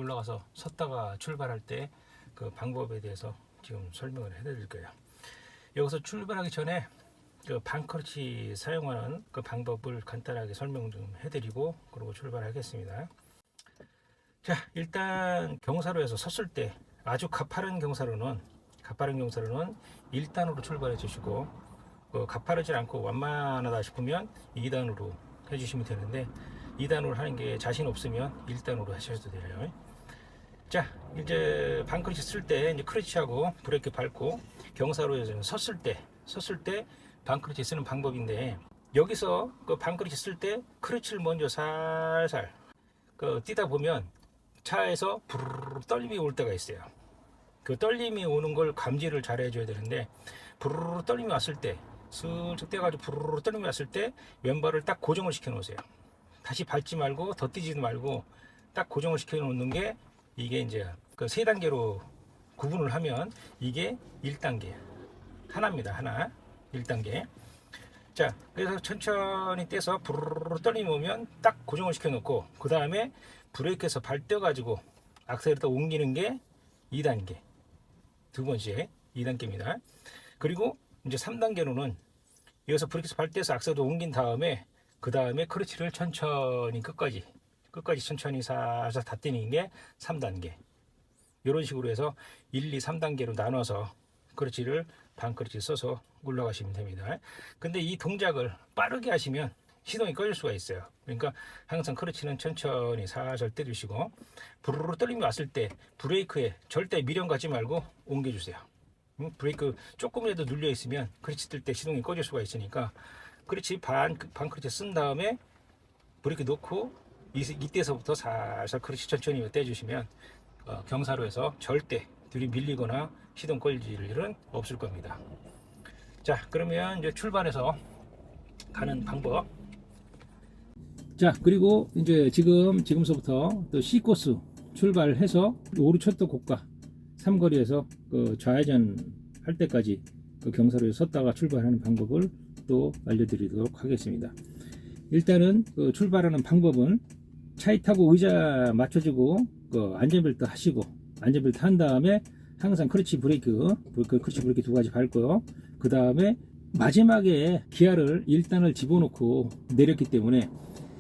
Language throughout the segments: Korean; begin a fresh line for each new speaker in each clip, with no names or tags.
올라가서 섰다가 출발할 때 그 방법에 대해서 지금 설명을 해드릴 거예요. 여기서 출발하기 전에 그 반크러치 사용하는 그 방법을 간단하게 설명 좀 해드리고 그러고 출발하겠습니다. 자, 일단 경사로에서 섰을 때 아주 가파른 경사로는 1단으로 출발해 주시고, 가파르지 않고 완만하다 싶으면 2단으로 해주시면 되는데, 2단으로 하는 게 자신 없으면 1단으로 하셔도 돼요. 자, 이제 반크러치 쓸 때 이제 크러치하고 브레이크 밟고 경사로에서 섰을 때 반크러치 쓰는 방법인데, 여기서 그 반크러치 쓸 때 크러치를 먼저 살살 뛰다 보면 차에서 부르르 떨림이 올 때가 있어요. 그 떨림이 오는 걸 감지를 잘 해줘야 되는데, 부르르 떨림이 왔을 때, 슬쩍 떼가지고 부르르 떨림이 왔을 때 왼발을 딱 고정을 시켜 놓으세요. 다시 밟지 말고 더 뛰지도 말고 딱 고정을 시켜 놓는 게, 이게 이제 그 세 단계로 구분을 하면 이게 1단계 하나입니다. 하나 1단계. 자, 그래서 천천히 떼서 부르르 떨림이 오면 딱 고정을 시켜 놓고, 그 다음에 브레이크에서 발 떼가지고 악셀에다 옮기는 게 2단계, 두 번째 2단계입니다. 그리고 이제 3단계로는 여기서 브레이크에서 발 떼서 악셀에다 옮긴 다음에, 그 다음에 크러치를 천천히 끝까지 천천히 살살 다 떼는 게 3단계. 이런 식으로 해서 1, 2, 3단계로 나눠서 크러치를 반크러치 써서 올라가시면 됩니다. 근데 이 동작을 빠르게 하시면 시동이 꺼질 수가 있어요. 그러니까 항상 크러치는 천천히 살살 떼주시고, 부르르 떨림이 왔을 때 브레이크에 절대 미련 갖지 말고 옮겨주세요. 브레이크 조금이라도 눌려 있으면 크러치 뜰 때 시동이 꺼질 수가 있으니까, 크러치 반크러치 쓴 다음에 브레이크 놓고 이때서부터 살살 크러치 천천히 떼주시면 경사로에서 절대 들이밀리거나 시동 꺼질 일은 없을 겁니다. 자, 그러면 이제 출발해서 가는 방법. 자, 그리고 이제 지금서부터 또 C코스 출발해서 오르초도 고가 삼거리에서 그 좌회전 할 때까지 그 경사로에 섰다가 출발하는 방법을 또 알려드리도록 하겠습니다. 일단은 그 출발하는 방법은 차에 타고 의자 맞춰주고 그 안전벨트 하시고, 안전벨트 한 다음에 항상 크러치 브레이크 두 가지 밟고요. 그 다음에 마지막에 기아를 1단을 집어넣고 내렸기 때문에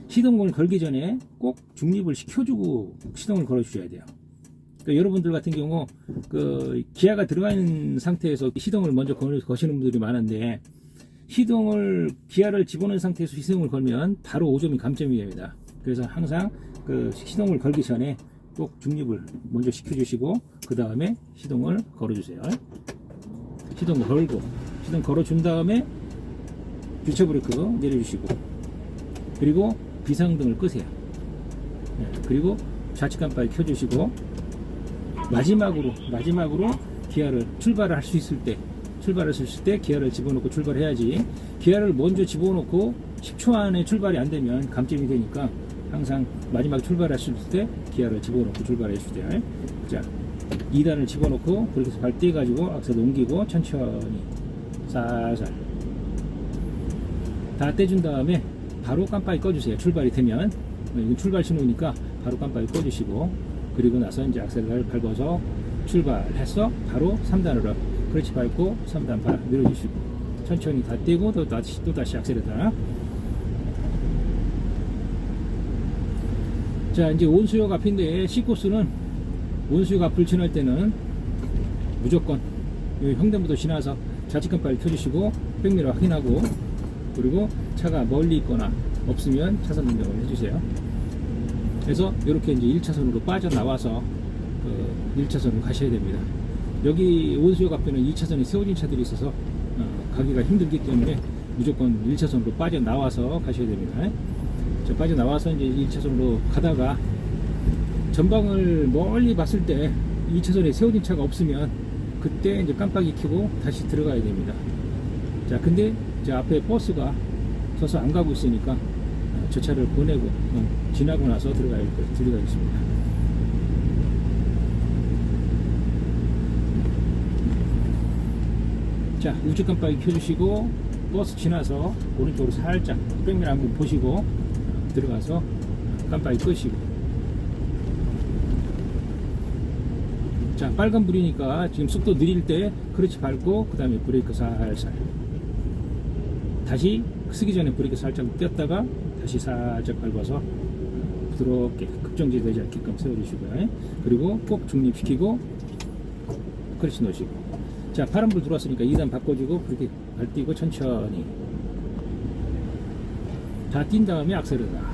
시동을 걸기 전에 꼭 중립을 시켜주고 시동을 걸어 주셔야 돼요. 그러니까 여러분들 같은 경우 그 기아가 들어가 있는 상태에서 시동을 먼저 거시는 분들이 많은데, 기아를 집어넣은 상태에서 시동을 걸면 바로 5점이 감점이 됩니다. 그래서 항상 그 시동을 걸기 전에 꼭 중립을 먼저 시켜주시고, 그 다음에 시동을 걸어주세요. 시동 걸어준 다음에 주차 브레이크 내려주시고, 그리고 비상등을 끄세요. 그리고 좌측 깜빡이 켜주시고, 마지막으로 기아를 출발을 할 수 있을 때 기아를 집어넣고 출발해야지, 기아를 먼저 집어넣고 10초 안에 출발이 안 되면 감점이 되니까 항상 마지막 출발하실 때 기아를 집어넣고 출발해 주세요. 자, 2단을 집어넣고 그렇게 발 떼가지고 악셀 옮기고 천천히 살살 다 떼준 다음에 바로 깜빡이 꺼주세요. 출발이 되면, 이건 출발 신호니까 바로 깜빡이 꺼주시고, 그리고 나서 이제 악셀을 밟아서 출발해서 바로 3단으로 크러치 밟고 3단 밀어주시고 천천히 다 떼고 또 다시 악셀에다. 자, 이제 온수역 앞인데, C코스는 온수역 앞을 지날 때는 무조건 횡단부도 지나서 좌측 깜빡이 켜주시고 백미러 확인하고, 그리고 차가 멀리 있거나 없으면 차선 변경을 해주세요. 그래서 이렇게 이제 1차선으로 빠져나와서 1차선으로 가셔야 됩니다. 여기 온수역 앞에는 2차선에 세워진 차들이 있어서 가기가 힘들기 때문에 무조건 1차선으로 빠져나와서 가셔야 됩니다. 자, 빠져나와서 이제 1차선으로 가다가 전방을 멀리 봤을 때 2차선에 세워진 차가 없으면 그때 이제 깜빡이 켜고 다시 들어가야 됩니다. 자, 근데 제 앞에 버스가 서서 안 가고 있으니까 저 차를 보내고 지나고 나서 들어가겠습니다. 자, 우측 깜빡이 켜주시고 버스 지나서 오른쪽으로 살짝 백미러 한번 보시고 들어가서 깜빡이 끄시고, 자, 빨간불이니까 지금 속도 느릴 때 크러치 밟고 그 다음에 브레이크 살살, 다시 쓰기 전에 브레이크 살짝 떼었다가 다시 살짝 밟아서 부드럽게 급정지 되지 않게끔 세워주시고요. 그리고 꼭 중립시키고 크러치 놓으시고, 자, 파란불 들어왔으니까 2단 바꿔주고 그렇게 밟뛰고 천천히 다 뛴 다음에 악셀에다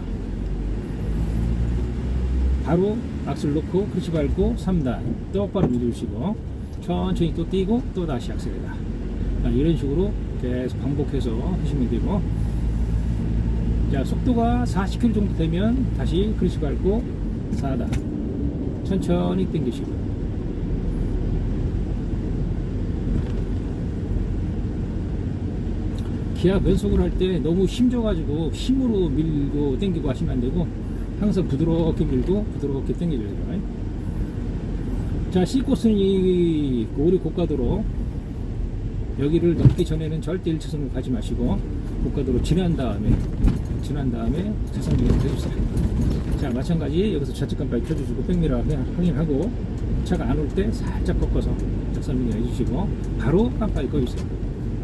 바로 악셀 놓고 크러치 밟고 3단 똑바로 밀어주시고 천천히 또 뛰고 또 다시 악셀에다. 자, 이런 식으로 계속 반복해서 하시면 되고, 자, 속도가 40km 정도 되면 다시 크러치 밟고 4단 천천히 당기시고, 기아 변속을 할 때 너무 힘줘가지고 힘으로 밀고 당기고 하시면 안 되고 항상 부드럽게 밀고 부드럽게 당겨줘야 돼요. 자, C코스는 이 오리 고가도로, 여기를 넘기 전에는 절대 1차선으로 가지 마시고 고가도로 지난 다음에 차선 변경 해주세요. 자, 마찬가지 여기서 좌측 깜빡이 켜주시고 백미러 확인하고 차가 안 올 때 살짝 꺾어서 차선 변경 해주시고 바로 깜빡이 꺼주세요.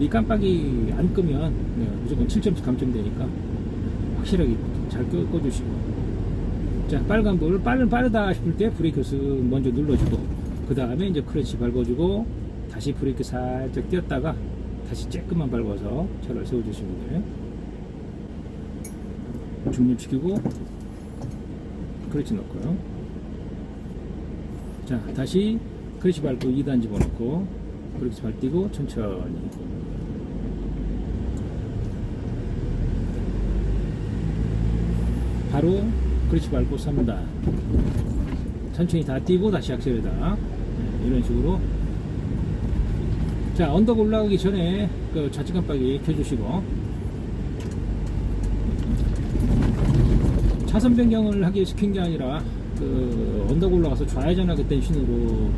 이 깜빡이 안 끄면 무조건 7점씩 감점되니까 확실하게 잘 꺼주시고, 자, 빨간불 빠르다 싶을 때 브레이크 쓱 먼저 눌러주고 그 다음에 이제 크러치 밟아주고 다시 브레이크 살짝 띄었다가 다시 조금만 밟아서 차를 세워주시면 돼요. 중립시키고 크러치 넣고요. 자, 다시 크러치 밟고 2단 집어넣고 크러치 밟뛰고 천천히 바로 크러치 밟고 3단 천천히 다 뛰고 다시 악셀에다. 이런 식으로. 자, 언덕 올라가기 전에 그 좌측 깜빡이 켜주시고, 차선 변경을 하기 위해서 켠 게 아니라 그 언덕 올라가서 좌회전하기 때 신호로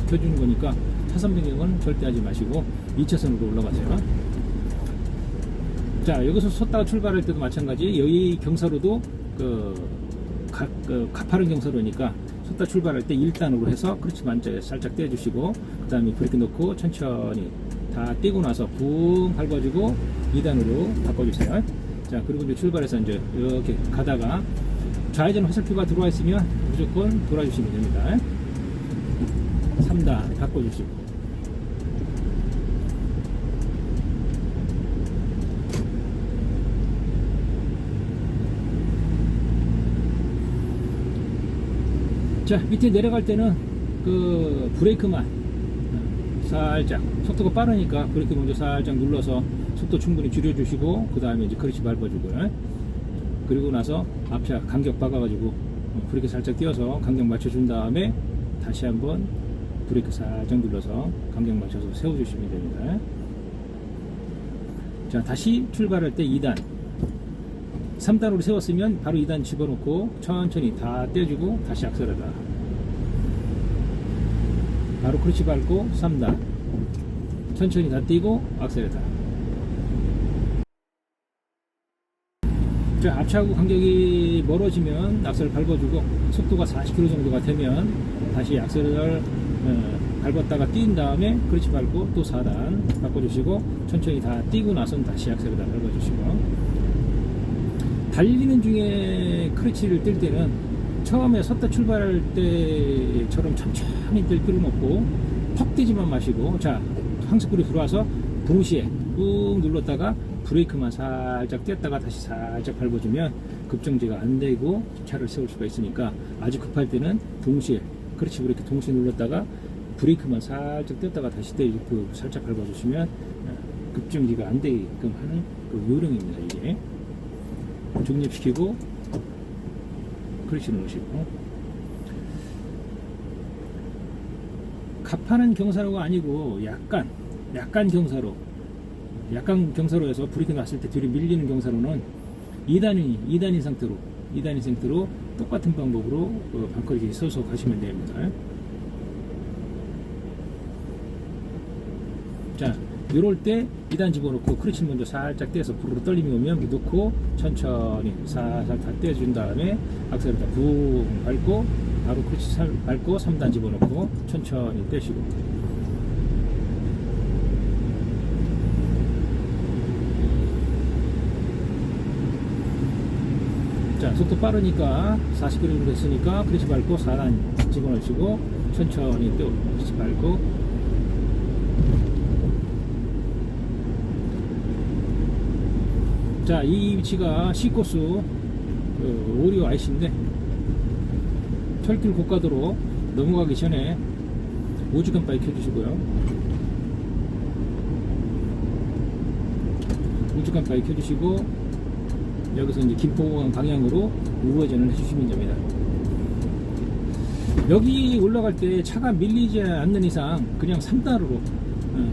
켜주는 거니까 차선 변경은 절대 하지 마시고 2차선으로 올라가세요. 자, 여기서 섰다가 출발할 때도 마찬가지. 여기 경사로도 가파른 경사로니까 섰다 출발할 때 1단으로 해서 크러치 만져 살짝 떼주시고 그 다음에 브레이크 넣고 천천히 다 떼고 나서 붕 밟아주고 2단으로 바꿔주세요. 자, 그리고 이제 출발해서 이제 이렇게 가다가 좌회전 화살표가 들어와 있으면 무조건 돌아주시면 됩니다. 3단 바꿔주시고, 자, 밑에 내려갈 때는 그 브레이크만 살짝, 속도가 빠르니까 브레이크 먼저 살짝 눌러서 속도 충분히 줄여주시고 그 다음에 이제 크러치 밟아주고요. 그리고 나서 앞차 간격 박아가지고 브레이크 살짝 띄워서 간격 맞춰준 다음에 다시 한번 브레이크 살짝 눌러서 간격 맞춰서 세워주시면 됩니다. 자, 다시 출발할 때 2단 3단으로 세웠으면 바로 2단 집어넣고 천천히 다 떼주고 다시 악셀하다. 바로 크러치 밟고 3단 천천히 다 띄고 악셀하다. 자, 앞차하고 간격이 멀어지면 악셀을 밟아주고 속도가 40km 정도가 되면 다시 악셀을 밟았다가 뛴 다음에 크러치 밟고 또 4단 바꿔주시고 천천히 다 띄고 나선 다시 악셀에다 밟아주시고, 달리는 중에 크러치를 뗄 때는 처음에 섰다 출발할 때처럼 천천히 뗄 필요는 없고 퍽 뛰지만 마시고, 자, 항속불이 들어와서 동시에 꾹 눌렀다가 브레이크만 살짝 뗐다가 다시 살짝 밟아주면 급정지가 안 되고 차를 세울 수가 있으니까 아주 급할 때는 동시에 크러치 브레이크 동시에 눌렀다가 브레이크만 살짝 뗐다가 다시 떼고 살짝 밟아주시면 급정지가 안 되게끔 하는 그 요령입니다. 이게 중립시키고 크러치 놓으시고, 가파른 경사로가 아니고 약간 경사로에서 브레이크 놨을 때 뒤로 밀리는 경사로는 2단인 상태로 똑같은 방법으로 반커리지 써서 가시면 됩니다. 자, 이럴 때 2단 집어넣고 크러치 먼저 살짝 떼서 부르르 떨림이 오면 놓고 천천히 살살 다 떼준 다음에 악셀을 다 붕 밟고 바로 크러치 밟고 3단 집어넣고 천천히 떼시고. 자, 속도 빠르니까 40km 됐으니까 크러치 밟고 4단 집어넣으시고 천천히 또 크러치 밟고. 자, 이 위치가 C코스 오리오 IC인데 철길 고가도로 넘어가기 전에 우주간 바위 켜주시고요. 우주간 바위 켜주시고 여기서 이제 김포공항 방향으로 우회전을 해주시면 됩니다. 여기 올라갈 때 차가 밀리지 않는 이상 그냥 3단으로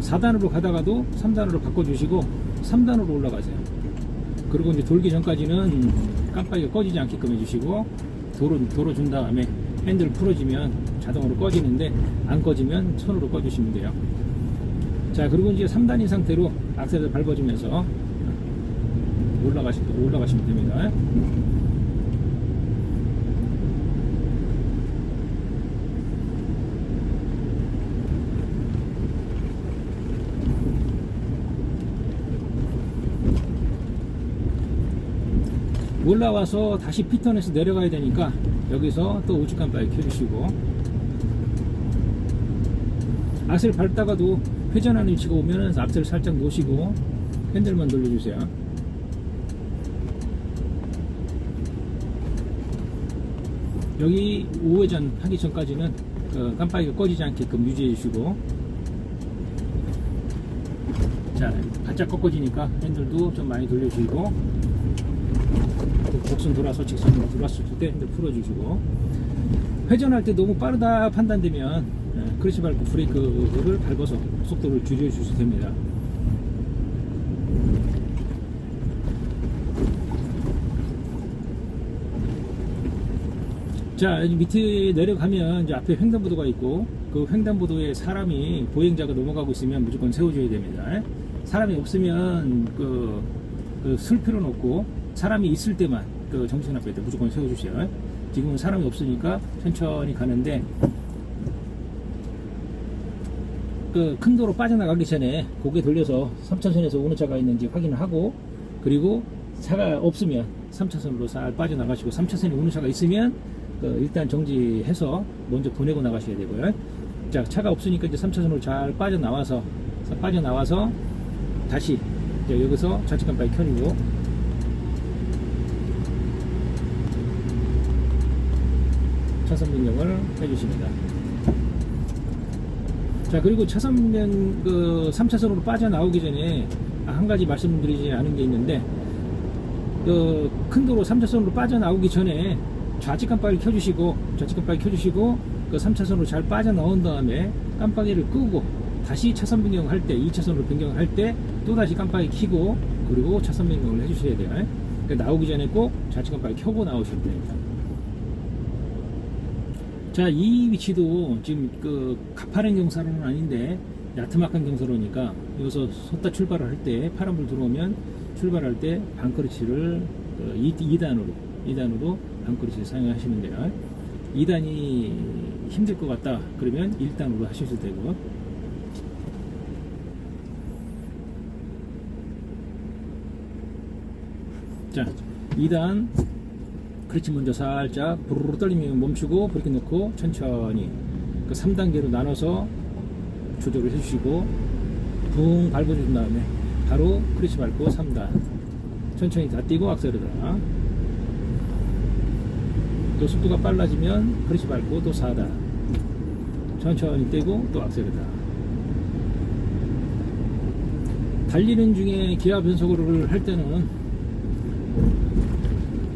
4단으로 가다가도 3단으로 바꿔주시고 3단으로 올라가세요. 그리고 이제 돌기 전까지는 깜빡이가 꺼지지 않게끔 해주시고 도로 준 다음에 핸들 풀어지면 자동으로 꺼지는데 안 꺼지면 손으로 꺼주시면 돼요. 자, 그리고 이제 3단인 상태로 악셀을 밟아주면서 올라가시면 됩니다. 올라와서 다시 피턴에서 내려가야 되니까 여기서 또 우측 깜빡이 켜주시고, 악셀 밟다가도 회전하는 위치가 오면은 악셀 살짝 놓으시고 핸들만 돌려주세요. 여기 우회전 하기 전까지는 깜빡이가 꺼지지 않게끔 유지해 주시고, 자, 바짝 꺾어지니까 핸들도 좀 많이 돌려주시고, 곡선 돌아서 직선으로 돌았을 때 핸들 풀어주시고, 회전할 때 너무 빠르다 판단되면 크러치 밟고 브레이크를 밟아서 속도를 줄여주셔도 됩니다. 자, 밑에 내려가면 이제 앞에 횡단보도가 있고, 그 횡단보도에 사람이 보행자가 넘어가고 있으면 무조건 세워줘야 됩니다. 사람이 없으면 쓸 필요는 없고, 사람이 있을 때만 정신 앞에 무조건 세워주세요. 지금은 사람이 없으니까 천천히 가는데, 큰 도로 빠져나가기 전에 고개 돌려서 3차선에서 오는 차가 있는지 확인을 하고, 그리고 차가 없으면 3차선으로 잘 빠져나가시고, 3차선에 오는 차가 있으면 일단 정지해서 먼저 보내고 나가셔야 되고요. 자, 차가 없으니까 이제 3차선으로 잘 빠져나와서 다시 이제 여기서 좌측 깜빡이 켜주고, 차선 변경을 해주십니다. 자, 그리고 차선 변경 3차선으로 빠져나오기 전에 한 가지 말씀드리지 않은 게 있는데, 큰 도로 3차선으로 빠져나오기 전에 좌측 깜빡이를 켜주시고, 3차선으로 잘 빠져나온 다음에 깜빡이를 끄고 다시 차선 변경할 때, 2차선으로 변경할 때 또다시 깜빡이 켜고, 그리고 차선 변경을 해주셔야 돼요. 그러니까 나오기 전에 꼭 좌측 깜빡이 켜고 나오시면 됩니다. 자, 이 위치도 지금 가파른 경사로는 아닌데 야트막한 경사로니까 여기서 섰다 출발을 할 때, 파란불 들어오면 출발할 때 반크러치를 2단으로 반크러치를 사용하시면 돼요. 2단이 힘들 것 같다 그러면 1단으로 하셔도 되고. 자, 2단 크러치 먼저 살짝 부르르 떨리면 멈추고 브레이크 넣고 천천히 3단계로 나눠서 조절을 해주시고, 붕 밟아준 다음에 바로 크러치 밟고 3단 천천히 다 띄고 악셀에다, 또 속도가 빨라지면 크러치 밟고 또 4단 천천히 떼고 또 악셀에다. 달리는 중에 기아 변속을 할 때는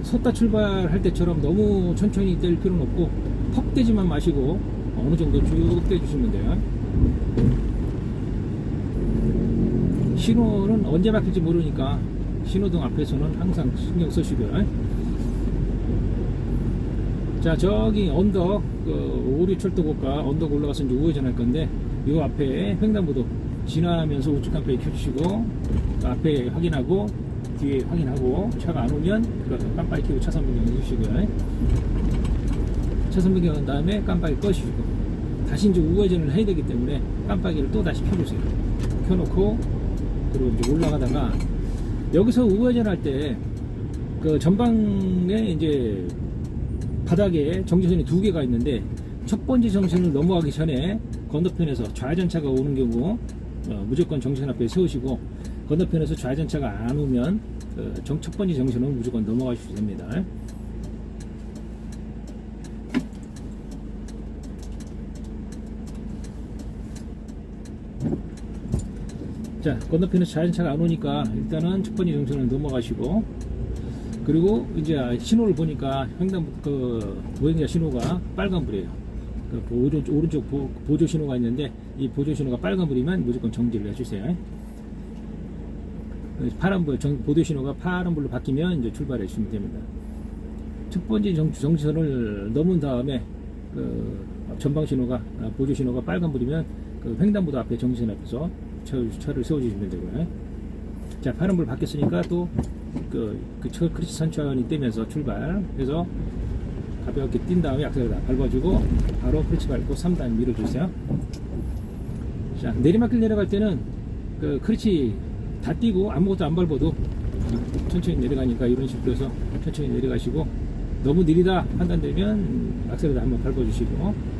섰다 출발할 때처럼 너무 천천히 뗄 필요는 없고, 퍽 떼지만 마시고 어느 정도 쭉 떼주시면 돼요. 신호는 언제 바뀔지 모르니까 신호등 앞에서는 항상 신경 쓰시고요. 자, 저기 언덕, 오리철도고가 언덕 올라가서 이제 우회전 할 건데, 요 앞에 횡단보도 지나면서 우측 깜빡이 켜주시고, 앞에 확인하고 뒤에 확인하고, 차가 안 오면 깜빡이 켜고 차선 변경 해주시고요.
차선 변경한 다음에 깜빡이 꺼주시고 다시 이제 우회전을 해야 되기 때문에 깜빡이를 또 다시 켜주세요. 켜놓고 그리고 이제 올라가다가 여기서 우회전할 때 그 전방에 이제 바닥에 정지선이 2개가 있는데 첫 번째 정지선을 넘어가기 전에 건너편에서 좌회전차가 오는 경우 무조건 정지선 앞에 세우시고 건너편에서 좌회전차가 안 오면 첫 번째 정지선은 무조건 넘어가셔도 됩니다. 자, 건너편에서 좌회전차가 안 오니까 일단은 첫 번째 정지선을 넘어가시고 그리고 이제 신호를 보니까 횡단 보행자 신호가 빨간불이에요. 오른쪽 보조 신호가 있는데 이 보조 신호가 빨간불이면 무조건 정지를 해주세요. 파란불 보조 신호가 파란불로 바뀌면 이제 출발해 주시면 됩니다. 첫 번째 정지선을 넘은 다음에 전방 신호가 보조 신호가 빨간불이면 횡단보도 앞에 정지선 앞에서 차를 세워주시면 되고요. 자, 파란불 바뀌었으니까 또 크러치 천천히 떼면서 출발해서 가볍게 뛴 다음에 악셀을 밟아주고 바로 크러치 밟고 3단 밀어주세요. 자, 내리막길 내려갈 때는 크러치 다 띄고 아무것도 안 밟아도 천천히 내려가니까 이런 식으로 해서 천천히 내려가시고 너무 느리다 판단되면 악셀을 한번 밟아주시고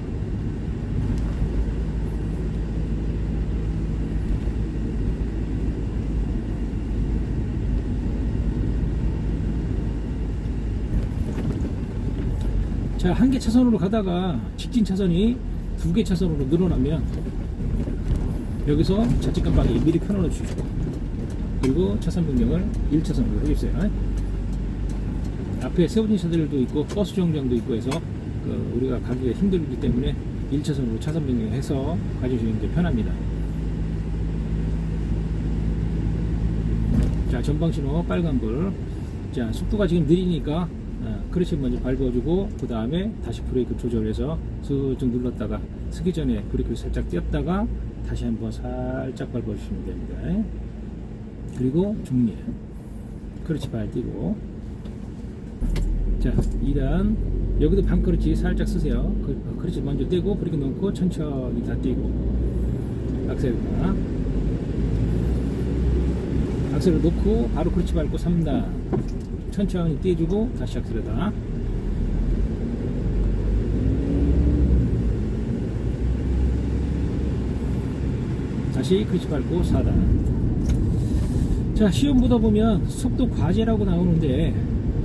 자, 한 개 차선으로 가다가 직진 차선이 2개 차선으로 늘어나면 여기서 좌측 깜빡이 미리 켜놓아 주시고 그리고 차선 변경을 1차선으로 해주세요. 앞에 세워진 차들도 있고 버스 정류장도 있고 해서 우리가 가기가 힘들기 때문에 1차선으로 차선 변경해서 가주시는 게 편합니다. 자, 전방신호 빨간불. 자, 속도가 지금 느리니까 크러치 먼저 밟아주고 그 다음에 다시 브레이크 조절해서 슬쩍 눌렀다가 서기 전에 브레이크를 살짝 띄었다가 다시 한번 살짝 밟아주시면 됩니다. 그리고 중립 크러치 발 띄고 자, 2단 여기도 반크러치 살짝 쓰세요. 크러치 먼저 떼고 브레이크 넣고 천천히 다 띄고 악셀을 놓고 바로 크러치 밟고 3단 천천히 떼주고 다시 악셀에다 다시 크러치 밟고 4단. 자, 시험 보다 보면 속도 과제라고 나오는데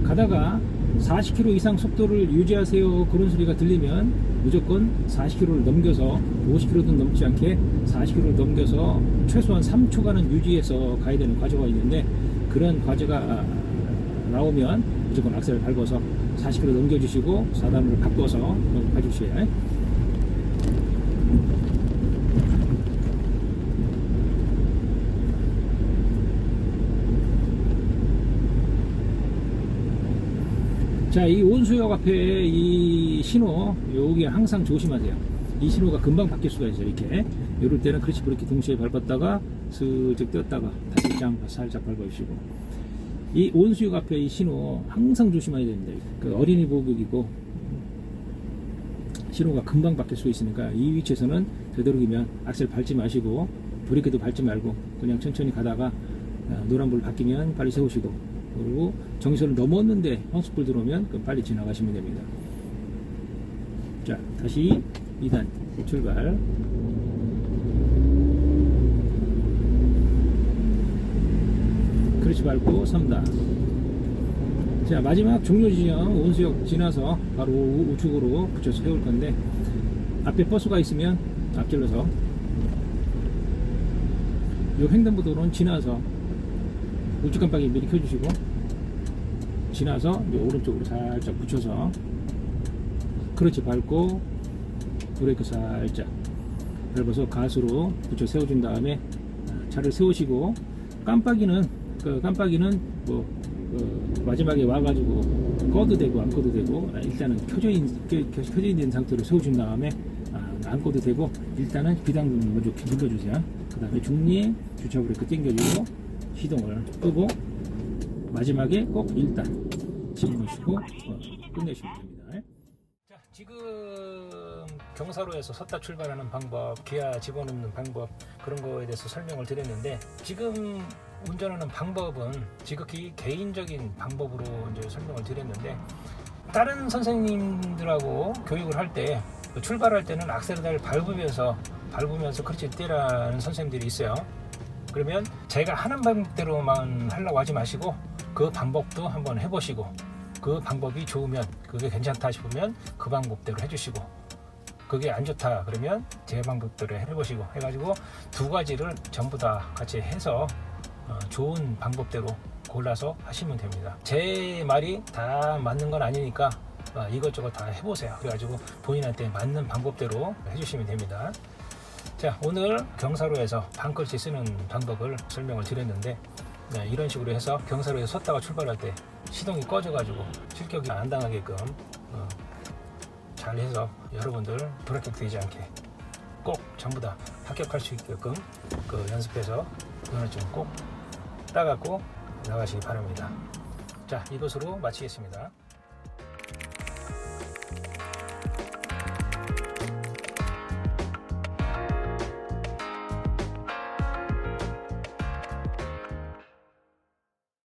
가다가 40km 이상 속도를 유지하세요 그런 소리가 들리면 무조건 40km를 넘겨서 50km도 넘지 않게 40km를 넘겨서 최소한 3초간은 유지해서 가야 되는 과제가 있는데 그런 과제가 나오면 무조건 악셀을 밟아서 40km 넘겨주시고 4단으로 바꿔서 가주세요. 자, 이 온수역 앞에 이 신호 여기 항상 조심하세요. 이 신호가 금방 바뀔 수가 있어요. 이렇게 이럴 때는 크러치 브레이크 동시에 밟았다가 슬쩍 떼었다가 다시 살짝 밟아주시고 이 온수역 앞에 이 신호 항상 조심해야 됩니다. 어린이 보호구역이고 신호가 금방 바뀔 수 있으니까 이 위치에서는 되도록이면 악셀 밟지 마시고 브레이크도 밟지 말고 그냥 천천히 가다가 노란불 바뀌면 빨리 세우시고 그리고 정지선을 넘었는데 황속불 들어오면 빨리 지나가시면 됩니다. 자, 다시 2단 출발. 크러치 밟고 3단. 자, 마지막 종료 지점 온수역 지나서 바로 우측으로 붙여서 세울 건데 앞에 버스가 있으면 앞질러서 이 횡단보도로는 지나서 우측 깜빡이 미리 켜주시고 지나서 이제 오른쪽으로 살짝 붙여서 크러치 밟고 브레이크 살짝 밟아서 가스로 붙여 세워준 다음에 차를 세우시고 깜빡이는 마지막에 와가지고 꺼도 되고 안 꺼도 되고 일단은 켜져 있는 상태로 세워준 다음에 안 꺼도 되고 일단은 비상등을 먼저 눌러주세요. 그 다음에 중립 주차 브레이크 당겨주고 시동을 끄고 마지막에 꼭 1단 집어넣으시고 끝내시면 됩니다. 자,
지금 경사로에서 섰다 출발하는 방법, 기아 집어넣는 방법, 그런 거에 대해서 설명을 드렸는데, 지금 운전하는 방법은 지극히 개인적인 방법으로 이제 설명을 드렸는데, 다른 선생님들하고 교육을 할 때 출발할 때는 악셀을 밟으면서 크러치를 떼라는 선생님들이 있어요. 그러면 제가 하는 방법대로만 하려고 하지 마시고 그 방법도 한번 해보시고, 그 방법이 좋으면, 그게 괜찮다 싶으면 그 방법대로 해주시고, 그게 안 좋다 그러면 제 방법대로 해보시고 해가지고 두 가지를 전부 다 같이 해서 좋은 방법대로 골라서 하시면 됩니다. 제 말이 다 맞는 건 아니니까 이것저것 다 해보세요. 그래가지고 본인한테 맞는 방법대로 해주시면 됩니다. 자, 오늘 경사로에서 반클치 쓰는 방법을 설명을 드렸는데, 이런 식으로 해서 경사로에서 섰다가 출발할 때 시동이 꺼져가지고 실격이 안 당하게끔 잘 해서 여러분들 불합격되지 않게 꼭 전부 다 합격할 수 있게끔 그 연습해서 면허증 꼭 따갖고 나가시기 바랍니다. 자, 이것으로 마치겠습니다.